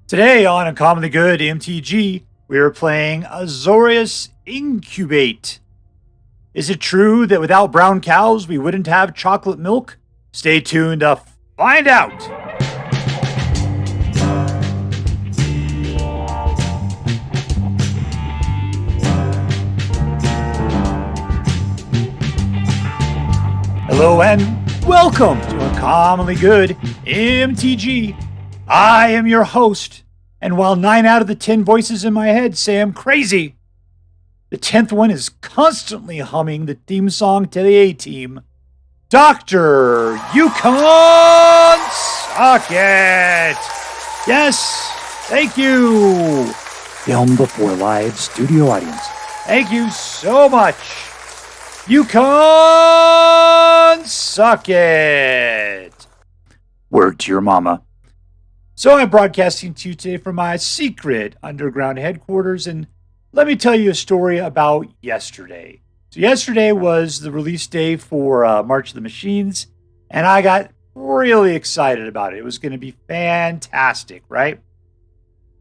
Today on Uncommonly Good MTG, we are playing Azorius Incubate. Is it true that without brown cows, we wouldn't have chocolate milk? Stay tuned to find out. Hello and welcome to Uncommonly Good MTG. I am your host, and while 9 out of the 10 voices in my head say I'm crazy, the 10th one is constantly humming the theme song to the A-Team. Dr. Yukon Socket! Yes, thank you! Film before live studio audience. Thank you so much! Yukon Socket! Word to your mama. So I'm broadcasting to you today from my secret underground headquarters, and let me tell you a story about yesterday. So yesterday was the release day for March of the Machines, and I got really excited about it. It was going to be fantastic, right?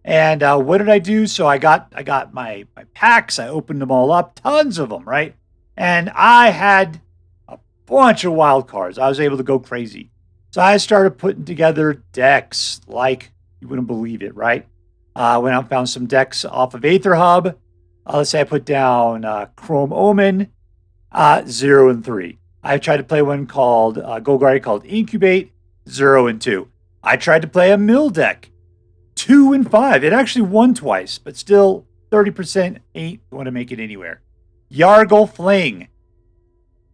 And what did I do? So I got my packs. I opened them all up, tons of them, right? And I had a bunch of wild cards. I was able to go crazy. So I started putting together decks like you wouldn't believe it, right? Went out and found some decks off of Aether Hub. Let's say I put down Chrome Omen, 0 and 3. I tried to play one called Golgari called Incubate, 0 and 2. I tried to play a mill deck, 2 and 5. It actually won twice, but still 30% ain't going to make it anywhere. Yargle Fling,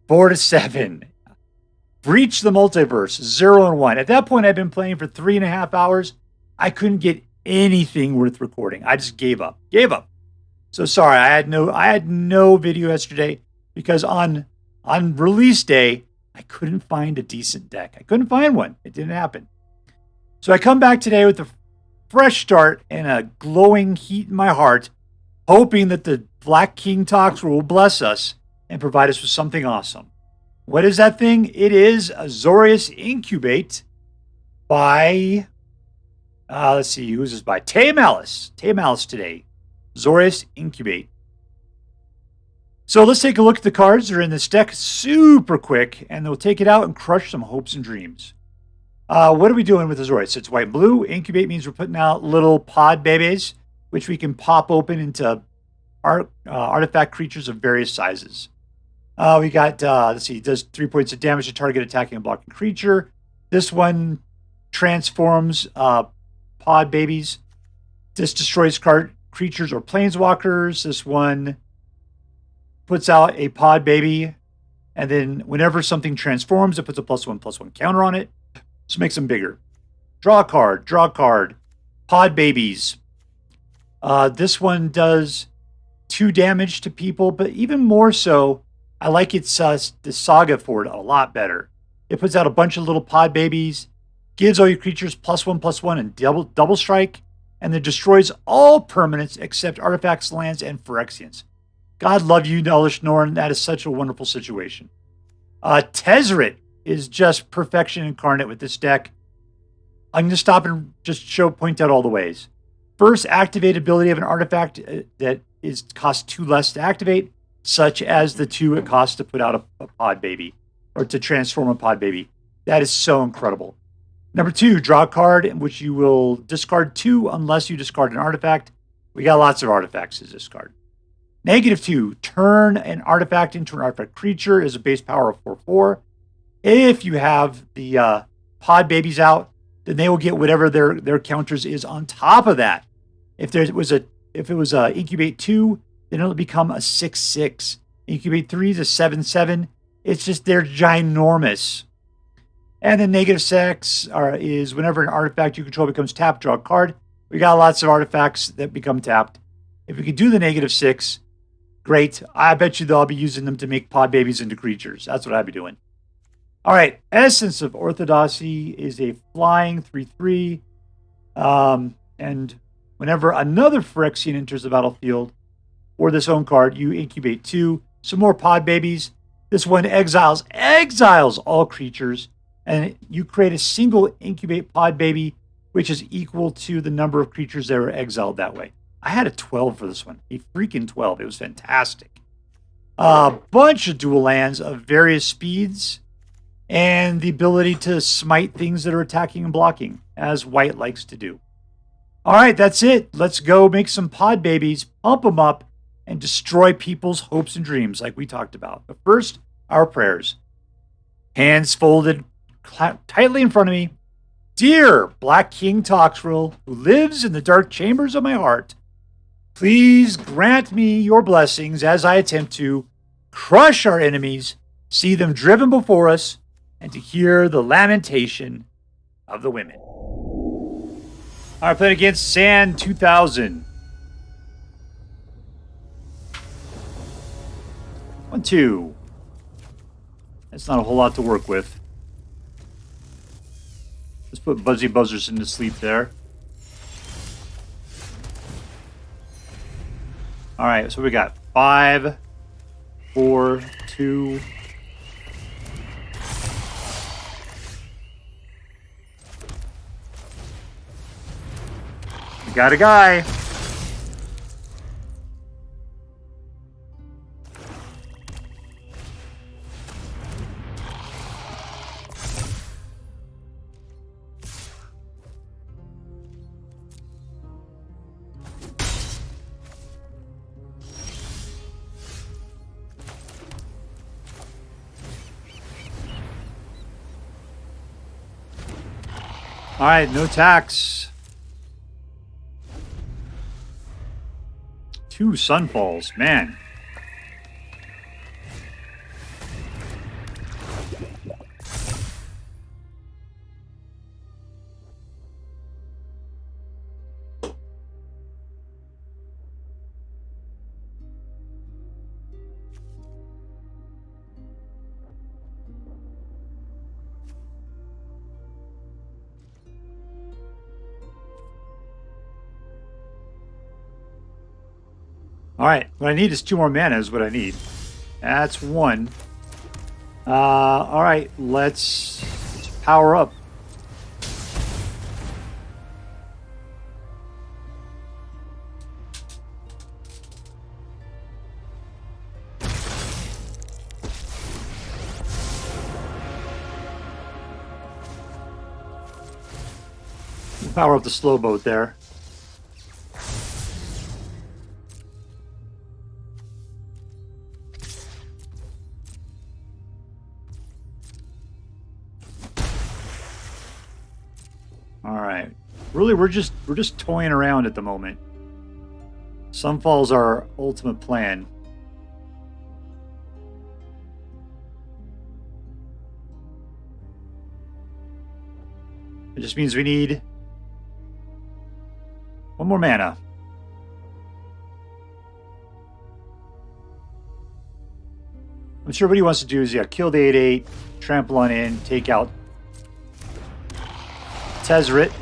4 to 7. Breach the Multiverse, 0 and 1. At that point, I'd been playing for 3.5 hours. I couldn't get anything worth recording. I just gave up. So sorry, I had no video yesterday because on release day, I couldn't find a decent deck. I couldn't find one. It didn't happen. So I come back today with a fresh start and a glowing heat in my heart, hoping that the Black King Talks will bless us and provide us with something awesome. What is that thing? It is Azorius Incubate by, let's see, who's this by? Malice today. Azorius Incubate. So let's take a look at the cards that are in this deck super quick, and we'll take it out and crush some hopes and dreams. What are we doing with Azorius? It's white and blue. Incubate means we're putting out little pod babies, which we can pop open into artifact creatures of various sizes. We got, let's see, it does 3 points of damage to target attacking and blocking creature. This one transforms pod babies. This destroys creatures or planeswalkers. This one puts out a pod baby. And then whenever something transforms, it puts a +1/+1 counter on it. This makes them bigger. Draw a card. Pod babies. This one does 2 damage to people, but even more so, I like its the saga for it a lot better. It puts out a bunch of little pod babies, gives all your creatures +1/+1 and double strike, and then destroys all permanents except artifacts, lands, and Phyrexians. God love you, Elesh Norn. That is such a wonderful situation. Tezzeret is just perfection incarnate with this deck. I'm going to stop and just point out all the ways. First, activate ability of an artifact that costs 2 less to activate, such as the 2 it costs to put out a pod baby or to transform a pod baby. That is so incredible. Number 2, draw a card in which you will discard 2 unless you discard an artifact. We got lots of artifacts to discard. -2, turn an artifact into an artifact creature is a base power of 4/4. If you have the pod babies out, then they will get whatever their counters is on top of that. If it was a Incubate 2, then it'll become a 6/6. Incubate 3 is a 7/7. It's just, they're ginormous. And then -6 is whenever an artifact you control becomes tapped, draw a card. We got lots of artifacts that become tapped. If we could do the -6, great. I bet you they'll be using them to make pod babies into creatures. That's what I'd be doing. All right. Essence of Orthodoxy is a flying 3/3. And whenever another Phyrexian enters the battlefield, or this own card, you incubate 2. Some more pod babies. This one exiles all creatures, and you create a single incubate pod baby which is equal to the number of creatures that are exiled that way. I had a 12 for this one. A freaking 12. It was fantastic. A bunch of dual lands of various speeds and the ability to smite things that are attacking and blocking, as white likes to do. All right, that's it. Let's go make some pod babies, pump them up, and destroy people's hopes and dreams like we talked about. But first, our prayers. Hands folded tightly in front of me. Dear Black King Toxrill, who lives in the dark chambers of my heart, please grant me your blessings as I attempt to crush our enemies, see them driven before us, and to hear the lamentation of the women. All right, playing against Sand 2000. 1-2. That's not a whole lot to work with. Let's put Buzzy Buzzerson to sleep there. All right, so we got 5, 4, 2. We got a guy. All right, no tax. 2 Sunfalls, man. All right, what I need is 2 more mana is what I need. That's 1. All right, let's power up. Power up the slow boat there. Really, we're just toying around at the moment. Sunfall's our ultimate plan. It just means we need 1 more mana. I'm sure what he wants to do is, yeah, kill the 8/8, trample on in, take out Tezzeret.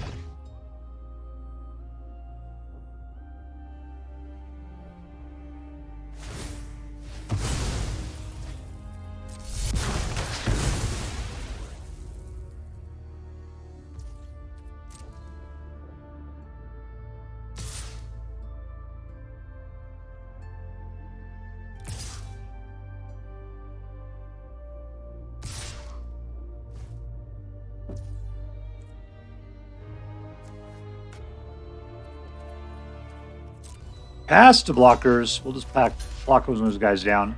Pass to blockers. We'll just block those guys down.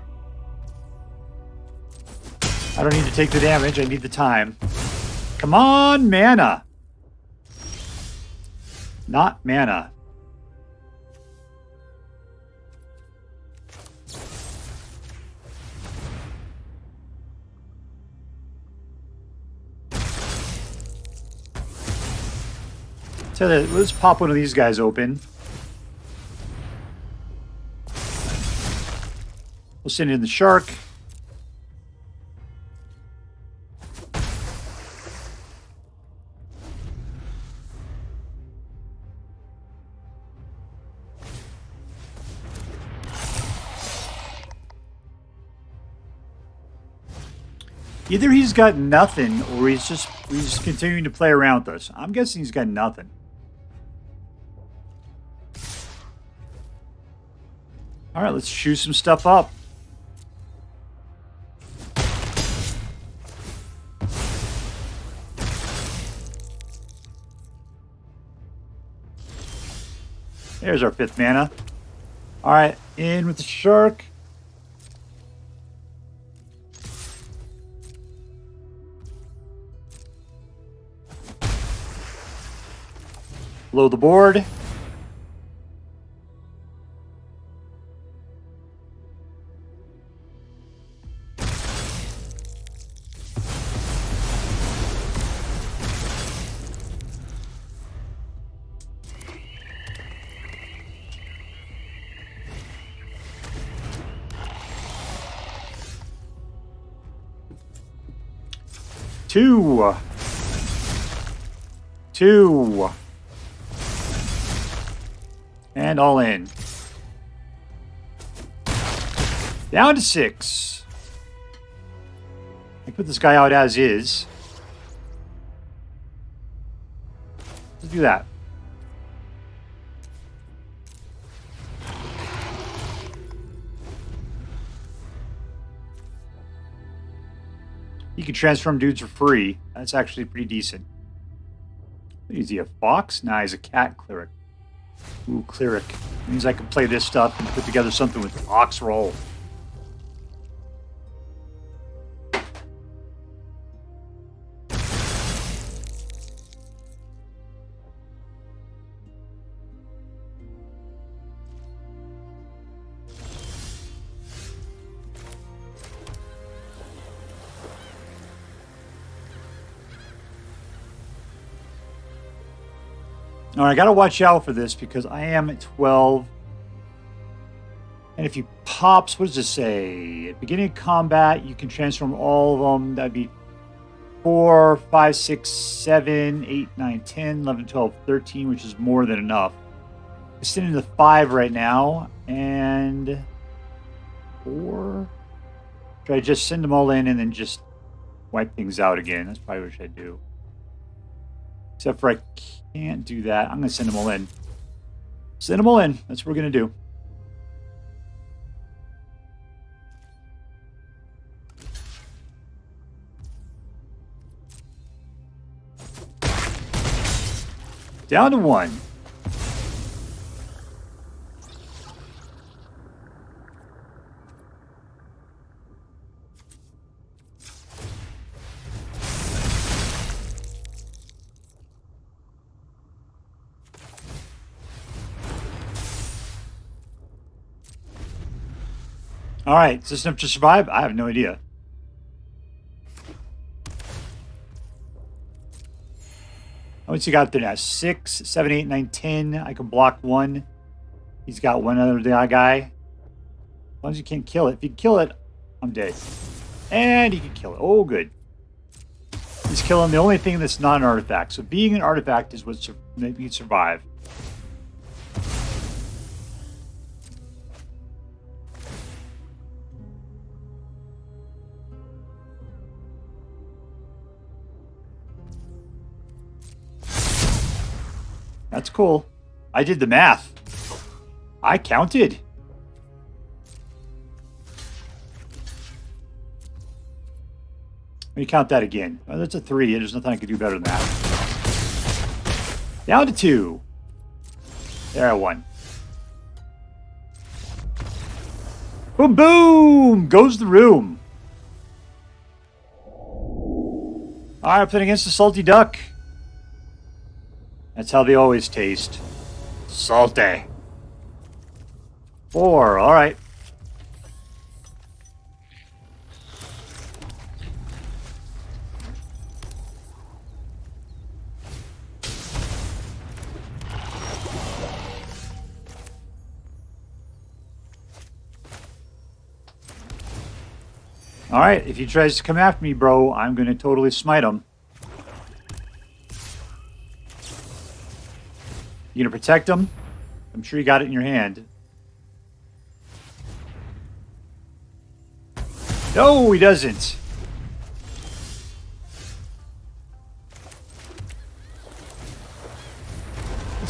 I don't need to take the damage. I need the time. Come on, mana. Not mana. So let's pop one of these guys open. We'll send in the shark. Either he's got nothing or he's just He's continuing to play around with us. I'm guessing he's got nothing. All right, let's shoot some stuff up. There's our 5th mana. All right, in with the shark. Blow the board. Two. And all in. Down to 6. I put this guy out as is. Let's do that. You can transform dudes for free. That's actually pretty decent. Is he a fox? Nah, he's a cat cleric. Ooh, cleric. Means I can play this stuff and put together something with ox roll. All right, I got to watch out for this because I am at 12. And if he pops, what does it say? At beginning of combat, you can transform all of them. That'd be 4, 5, 6, 7, 8, 9, 10, 11, 12, 13, which is more than enough. I'm sitting in the 5 right now. And 4. Should I just send them all in and then just wipe things out again? That's probably what I should do. Except for I can't do that. I'm going to send them all in. Send them all in. That's what we're going to do. Down to 1. All right, is this enough to survive? I have no idea. What's he got there now? 6, 7, 8, 9, 10. I can block 1. He's got one other guy. As long as you can't kill it. If you kill it, I'm dead. And he can kill it. Oh, good. He's killing the only thing that's not an artifact. So being an artifact is what makes you survive. That's cool. I did the math. I counted. Let me count that again. Oh, that's a 3. There's nothing I can do better than that. Down to 2. There, I won. Boom, boom! Goes the room. All right, I'm playing against the SaltyDuck. That's how they always taste. Salty. 4, all right. All right, if he tries to come after me, bro, I'm going to totally smite him. You gonna protect him? I'm sure you got it in your hand. No, he doesn't.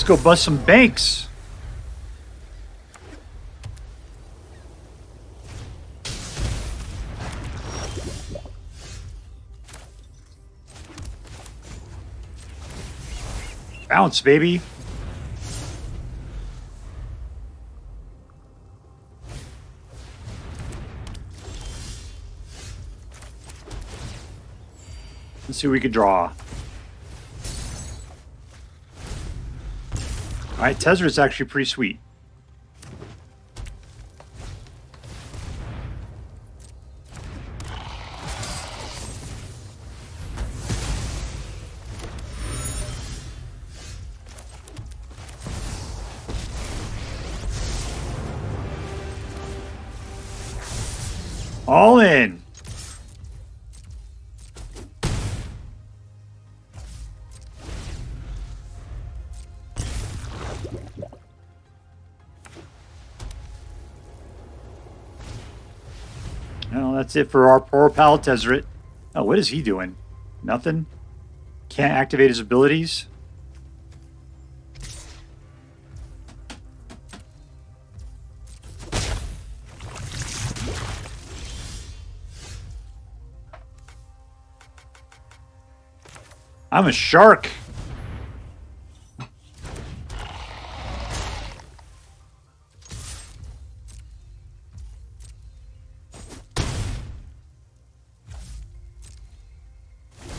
Let's go bust some banks. Bounce, baby. Let's see what we can draw. Alright, Tezzeret's actually pretty sweet. All in. Well, that's it for our poor pal Tezzeret. Oh, what is he doing? Nothing? Can't activate his abilities? I'm a shark.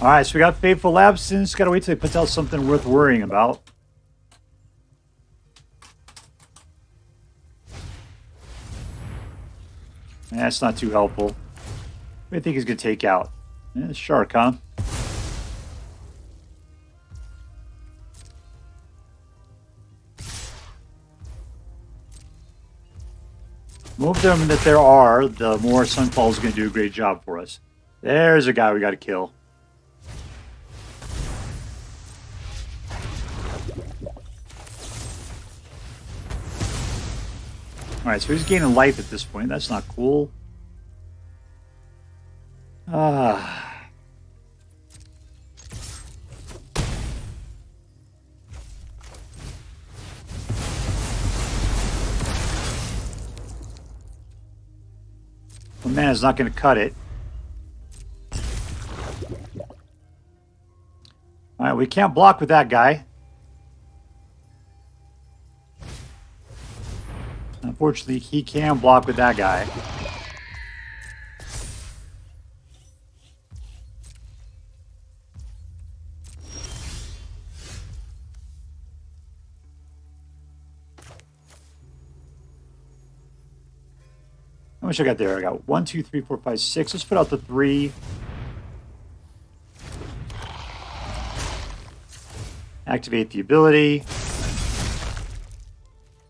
Alright, so we got Fateful Absence. Gotta wait till he puts out something worth worrying about. That's not too helpful. What do you think he's gonna take out? The shark, huh? More of them that there are, the more Sunfall is going to do a great job for us. There's a guy we got to kill. Alright, so he's gaining life at this point. That's not cool. Well, man, it's not going to cut it. Alright, we can't block with that guy. Unfortunately, he can block with that guy. How much I got there? I got 1, 2, 3, 4, 5, 6. Let's put out the 3. Activate the ability.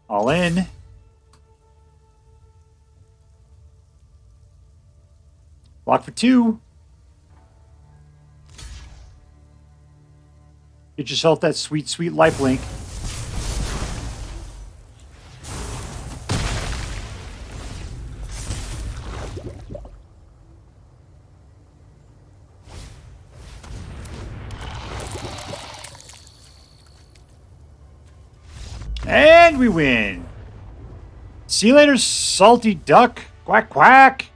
All in. Block for 2. Get yourself that sweet, sweet lifelink. And we win. See you later, SaltyDuck. Quack, quack.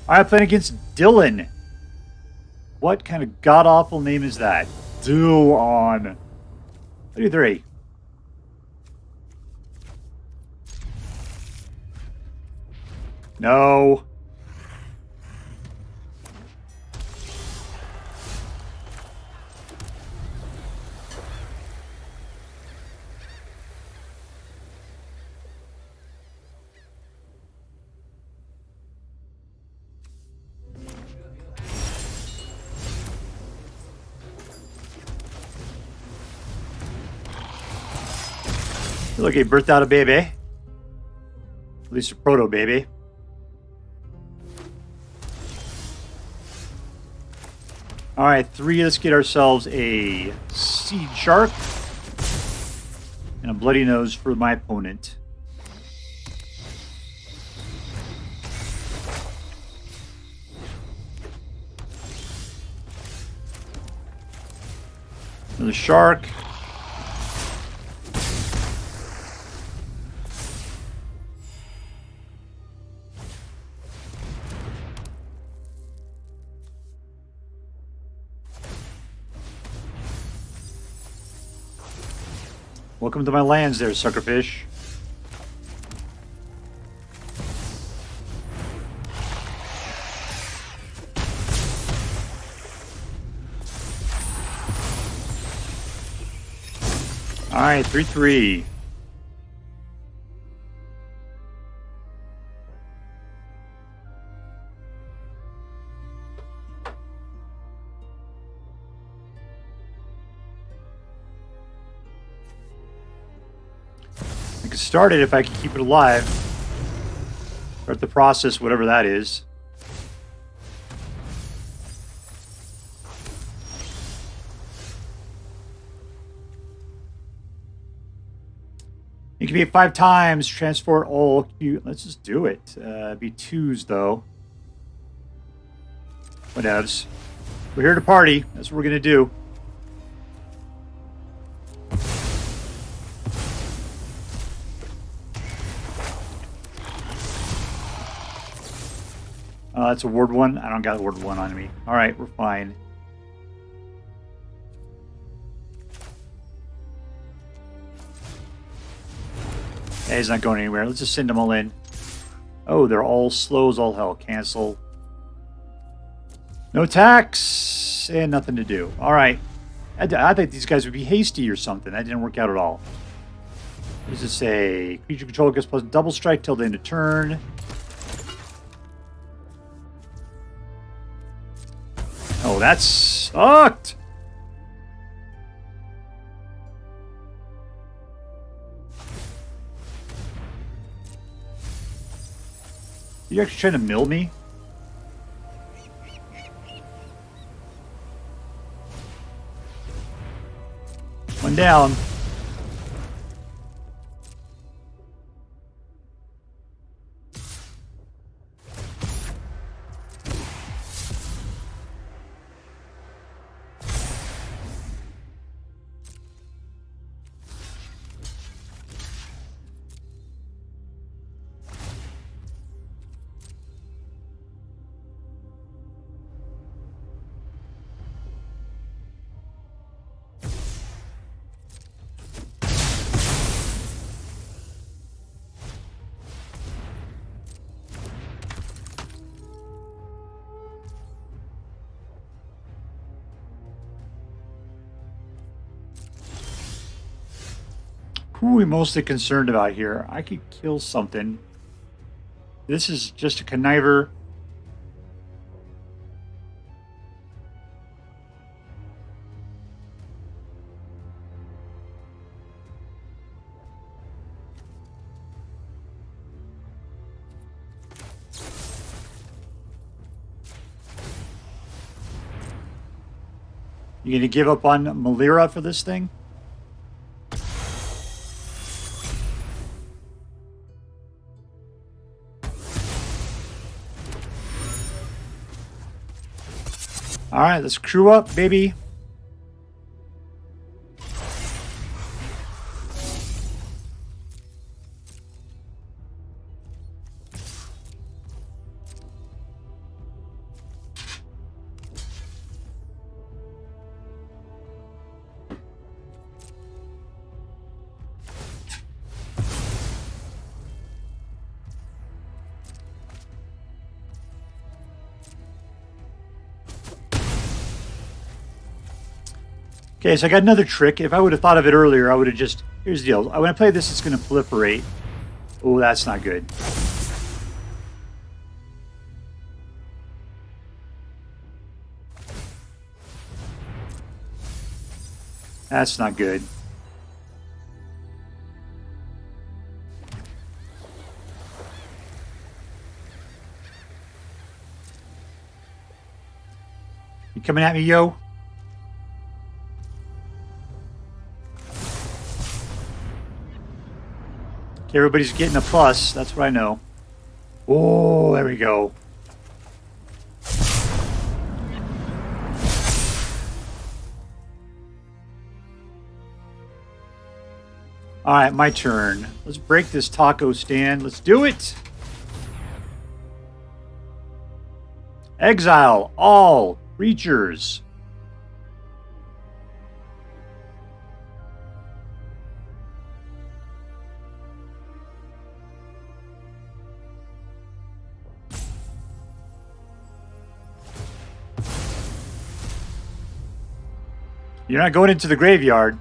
Alright, playing against Dillon. What kind of god-awful name is that? Dillon. 33. No. Look, he birthed out a baby. At least a proto-baby. Alright, 3. Let's get ourselves a Seedshark. And a bloody nose for my opponent. Another shark. Welcome to my lands there, suckerfish. Alright, 3-3. I could start it if I can keep it alive. Start the process, whatever that is. It can be 5 times, transport all cute. Let's just do it. Be 2s though. Whatevs. We're here to party. That's what we're gonna do. That's a ward 1. I don't got a ward 1 on me. Alright, we're fine. Yeah, he's not going anywhere. Let's just send them all in. Oh, they're all slow as all hell. Cancel. No attacks and nothing to do. Alright. I think these guys would be hasty or something. That didn't work out at all. What does it say? Creature control gets plus double strike till the end of turn. Oh, that sucked! You actually trying to mill me? One down. Who are we mostly concerned about here? I could kill something. This is just a conniver. You gonna give up on Malira for this thing? Alright, let's crew up, baby. Okay, so I got another trick. If I would have thought of it earlier, I would have just... Here's the deal. When I play this, it's going to proliferate. Oh, that's not good. That's not good. You coming at me, yo? Okay, everybody's getting a plus. That's what I know. Oh, there we go. All right, my turn. Let's break this taco stand. Let's do it. Exile all creatures. You're not going into the graveyard.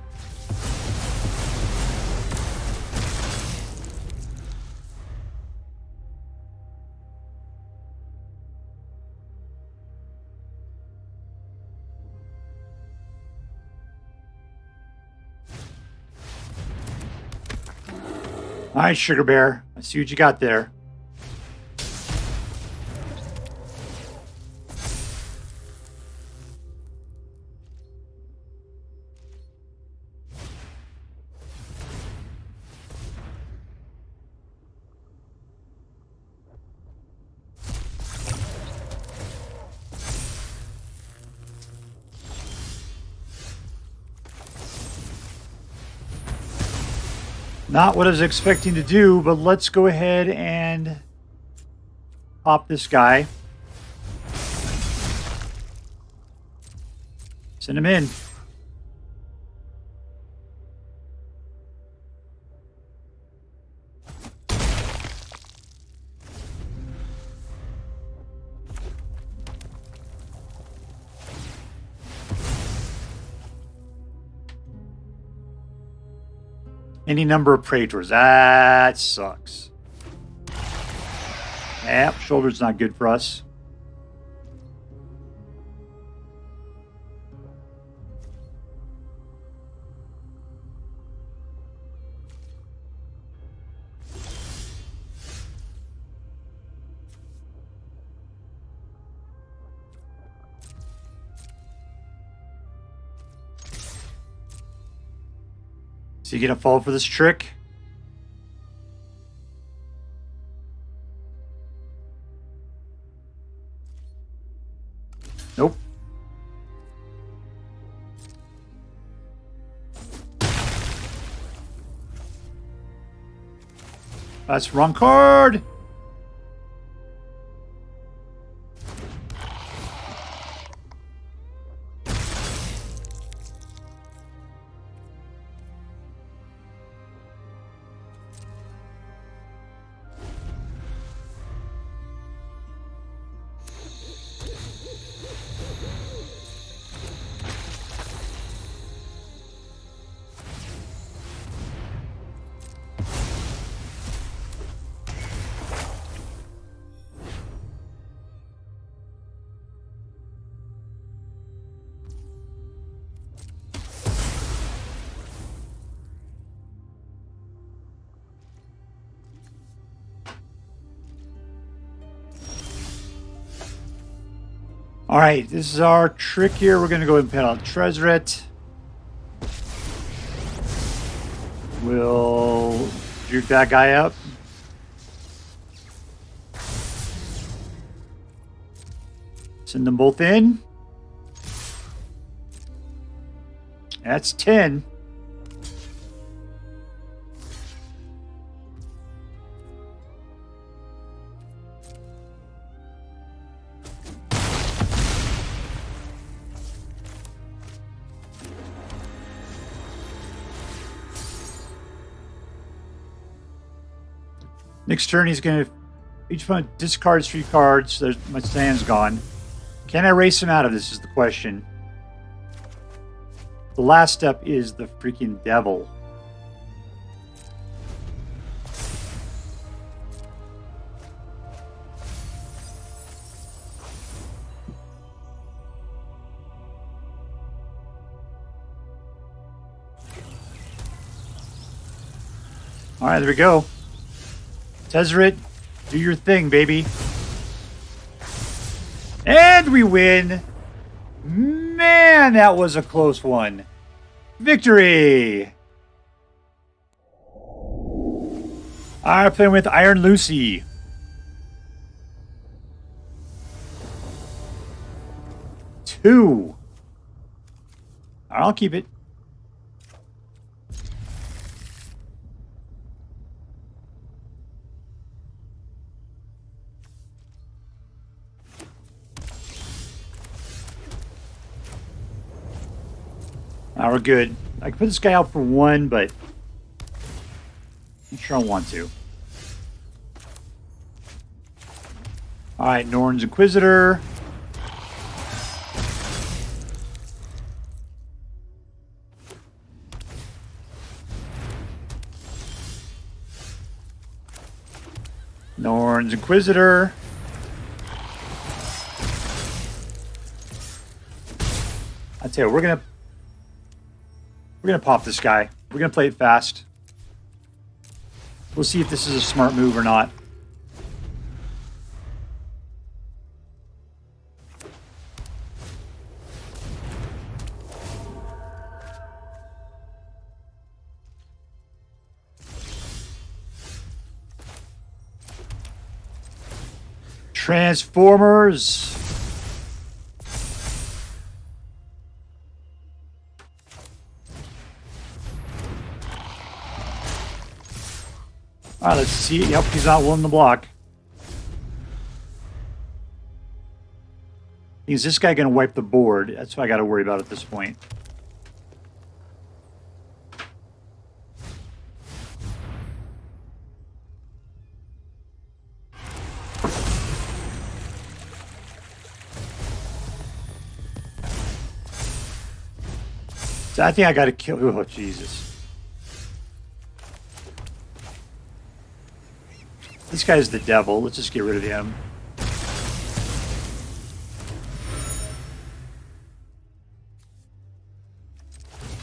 All right, Sugar Bear. I see what you got there. Not what I was expecting to do, but let's go ahead and pop this guy. Send him in. Any number of Praetors. That sucks. Yep, shoulder's not good for us. So you gonna fall for this trick? Nope. That's wrong card. All right, this is our trick here. We're going to go ahead and pin out Tezzeret. We'll juke that guy up. Send them both in. That's 10. Next turn, he's going to each opponent discards 3 cards. There's, my stand's gone. Can I race him out of this is the question. The last step is the freaking devil. All right, there we go. Tezzeret, do your thing, baby. And we win. Man, that was a close one. Victory. I'm playing with ironlucy. 2. I'll keep it. We're good. I can put this guy out for 1, but I'm sure I want to. Alright, Norn's Inquisitor. Norn's Inquisitor. I tell you, we're gonna pop this guy. We're gonna play it fast. We'll see if this is a smart move or not. Transformers. All right, let's see. Yep, he's not willing to block. Is this guy going to wipe the board? That's what I got to worry about at this point. So I think I got to kill. Oh, Jesus. This guy's the devil. Let's just get rid of him.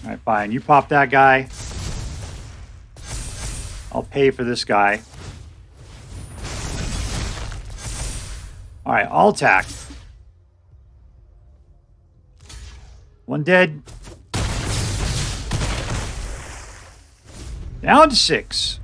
All right, fine. You pop that guy. I'll pay for this guy. All right, I'll attack. 1 dead. Down to 6.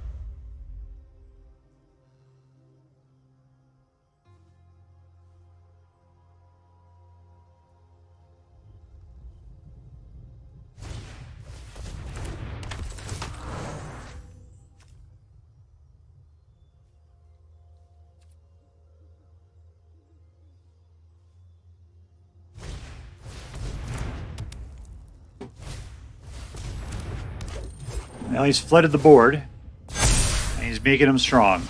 Well, he's flooded the board, and he's making him strong.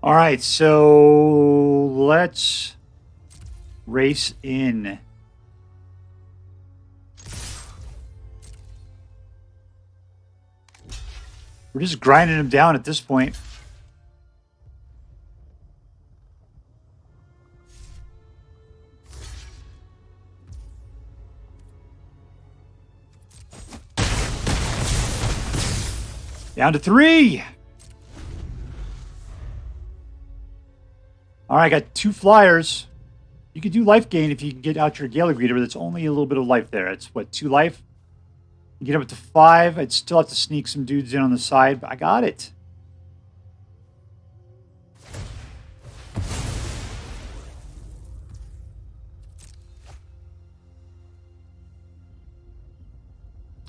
All right, so let's race in. We're just grinding him down at this point. Down to 3. All right, I got 2 flyers. You can do life gain if you can get out your Gale Greeter, but it's only a little bit of life there. It's, what, 2 life? You get up to 5. I'd still have to sneak some dudes in on the side, but I got it.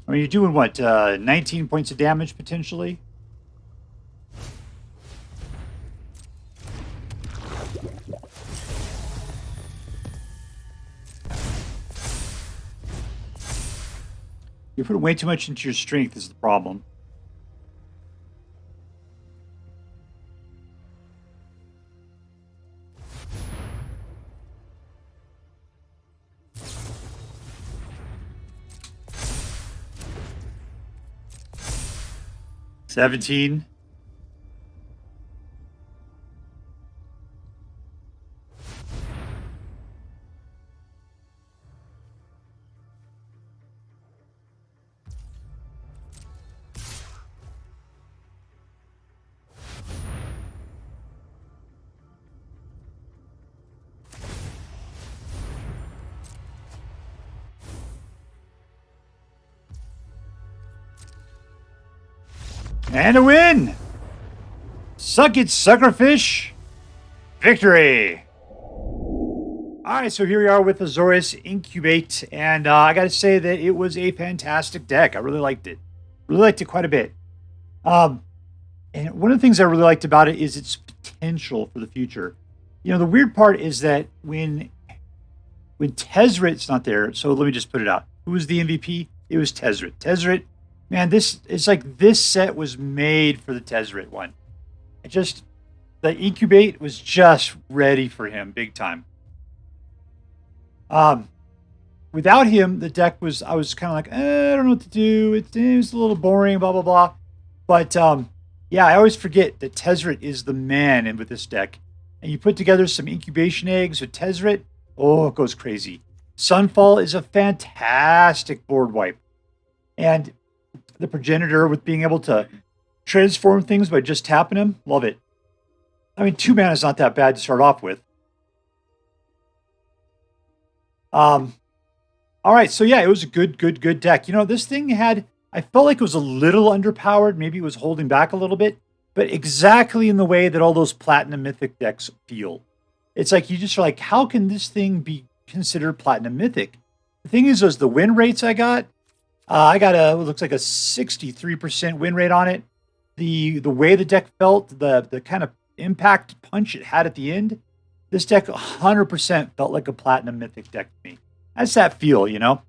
I mean, you're doing what? 19 points of damage potentially? You're putting way too much into your strength is the problem. $17. And a win! Suck it, suckerfish! Victory! All right, so here we are with Azorius Incubate, and I got to say that it was a fantastic deck. I really liked it. Really liked it quite a bit. And one of the things I really liked about it is its potential for the future. You know, the weird part is that when Tezzeret's not there, so let me just put it out. Who was the MVP? It was Tezzeret. Tezzeret, man, it's like this set was made for the Tezzeret one. The Incubate was just ready for him big time. Without him, the deck I was kind of like, I don't know what to do. It was a little boring, blah, blah, blah. But yeah, I always forget that Tezzeret is the man in with this deck. And you put together some incubation eggs with Tezzeret, oh, it goes crazy. Sunfall is a fantastic board wipe. And the Progenitor with being able to transform things by just tapping them, love it. I mean, 2 mana is not that bad to start off with. All right, so yeah, it was a good deck. You know, this thing I felt like it was a little underpowered. Maybe it was holding back a little bit, but exactly in the way that all those Platinum Mythic decks feel. It's like you just are like, how can this thing be considered Platinum Mythic? The thing is, the win rates I got it looks like a 63% win rate on it. The way the deck felt, the kind of impact punch it had at the end, this deck 100% felt like a Platinum Mythic deck to me. That's that feel, you know?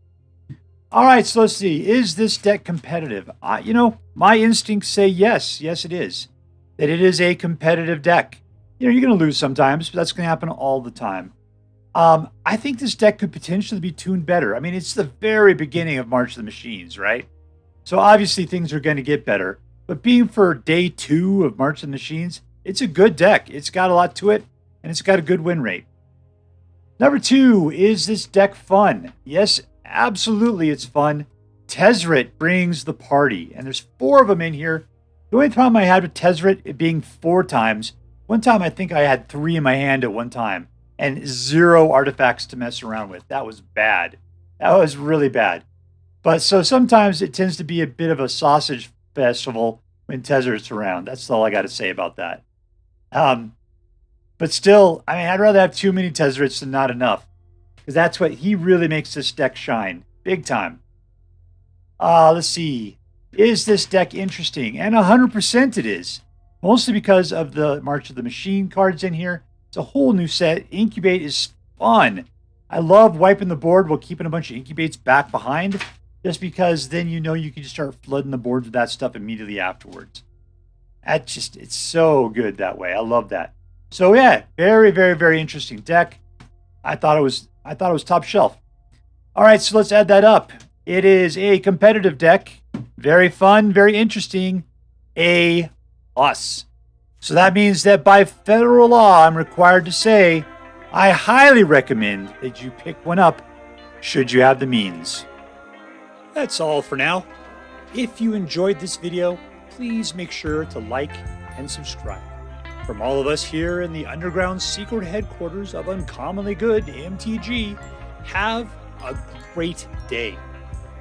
All right, so let's see. Is this deck competitive? You know, my instincts say yes. Yes, it is. That it is a competitive deck. You know, you're going to lose sometimes, but that's going to happen all the time. I think this deck could potentially be tuned better. I mean, it's the very beginning of March of the Machines, right? So obviously things are going to get better. But being for day 2 of March of the Machines, it's a good deck. It's got a lot to it, and it's got a good win rate. Number 2, is this deck fun? Yes, absolutely it's fun. Tezzeret brings the party, and there's 4 of them in here. The only problem I had with Tezzeret, it being 4 times, one time I think I had 3 in my hand at one time, and 0 artifacts to mess around with. That was bad. That was really bad. But so sometimes it tends to be a bit of a sausage festival when Tezzeret's around. That's all I got to say about that. But still, I mean, I'd rather have too many Tezzerets than not enough. Because that's what he really makes this deck shine. Big time. Let's see. Is this deck interesting? And 100% it is. Mostly because of the March of the Machine cards in here. It's a whole new set. Incubate is fun. I love wiping the board while keeping a bunch of Incubates back behind. Just because then you know you can just start flooding the boards with that stuff immediately afterwards. It's so good that way. I love that. So yeah, very, very, very interesting deck. I thought it was top shelf. All right, so let's add that up. It is a competitive deck. Very fun, very interesting. A+. So that means that by federal law, I'm required to say, I highly recommend that you pick one up should you have the means. That's all for now. If you enjoyed this video, please make sure to like and subscribe. From all of us here in the underground secret headquarters of Uncommonly Good MTG, have a great day.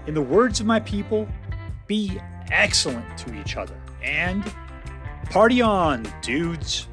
In the words of my people, be excellent to each other and party on, dudes.